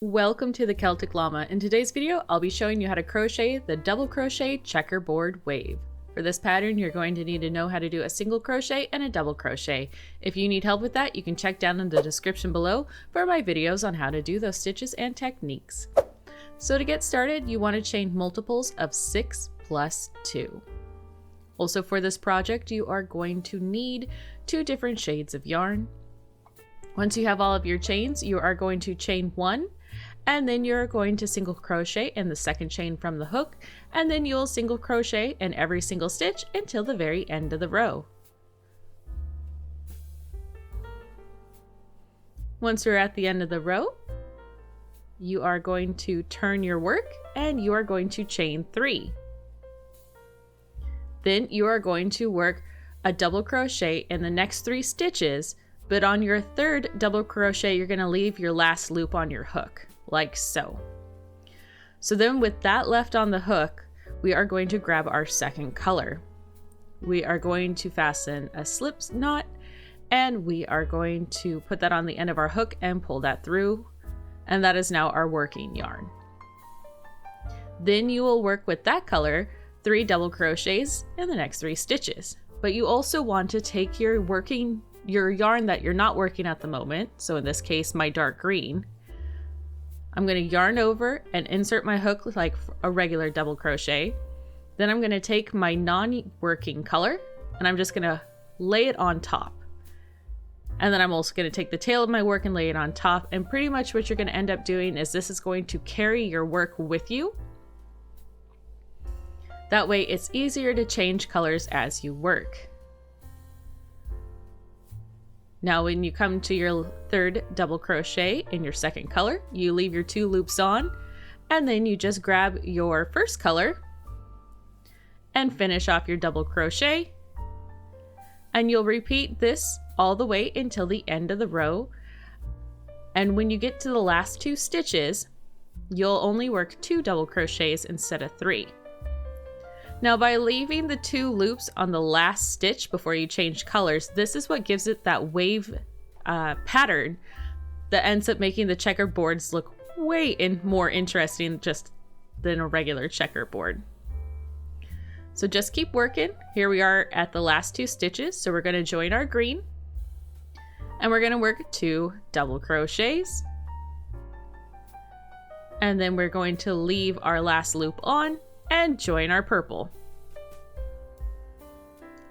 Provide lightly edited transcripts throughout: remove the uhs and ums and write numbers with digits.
Welcome to the Celtic Llama. In today's video, I'll be showing you how to crochet the double crochet checkerboard wave. For this pattern, you're going to need to know how to do a single crochet and a double crochet. If you need help with that, you can check down in the description below for my videos on how to do those stitches and techniques. So to get started, you want to chain multiples of 6 plus 2. Also for this project, you are going to need 2 different shades of yarn. Once you have all of your chains, you are going to chain 1. And then you're going to single crochet in the second chain from the hook, and then you'll single crochet in every single stitch until the very end of the row. Once you're at the end of the row, you are going to turn your work and you are going to chain 3. Then you are going to work a double crochet in the next 3 stitches, but on your third double crochet, you're going to leave your last loop on your hook. Like so. So then with that left on the hook, we are going to grab our second color. We are going to fasten a slip knot and we are going to put that on the end of our hook and pull that through. And that is now our working yarn. Then you will work with that color 3 double crochets in the next 3 stitches. But you also want to take your yarn that you're not working at the moment. So in this case, my dark green. I'm going to yarn over and insert my hook like a regular double crochet. Then I'm going to take my non-working color and I'm just going to lay it on top. And then I'm also going to take the tail of my work and lay it on top. And pretty much what you're going to end up doing is this is going to carry your work with you. That way it's easier to change colors as you work. Now when you come to your third double crochet in your second color, you leave your 2 loops on and then you just grab your first color and finish off your double crochet. And you'll repeat this all the way until the end of the row. And when you get to the last 2 stitches, you'll only work 2 double crochets instead of 3. Now by leaving the 2 loops on the last stitch before you change colors, this is what gives it that wave pattern that ends up making the checkerboards look way more interesting just than a regular checkerboard. So just keep working. Here we are at the last 2 stitches. So we're going to join our green and we're going to work 2 double crochets. And then we're going to leave our last loop on and join our purple.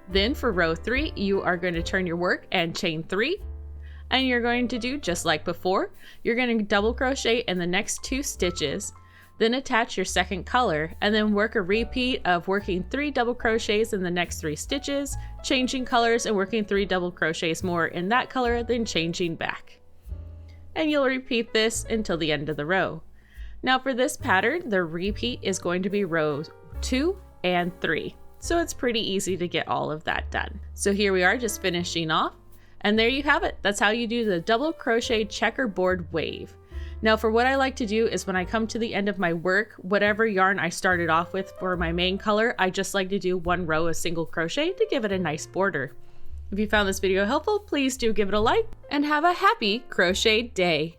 Then for row 3, you are going to turn your work and chain 3. And you're going to do just like before. You're going to double crochet in the next 2 stitches, then attach your second color, and then work a repeat of working 3 double crochets in the next 3 stitches, changing colors and working 3 double crochets more in that color, then changing back. And you'll repeat this until the end of the row. Now for this pattern, the repeat is going to be rows 2 and 3. So it's pretty easy to get all of that done. So here we are just finishing off. And there you have it. That's how you do the double crochet checkerboard wave. Now for what I like to do is when I come to the end of my work, whatever yarn I started off with for my main color, I just like to do 1 row of single crochet to give it a nice border. If you found this video helpful, please do give it a like and have a happy crochet day.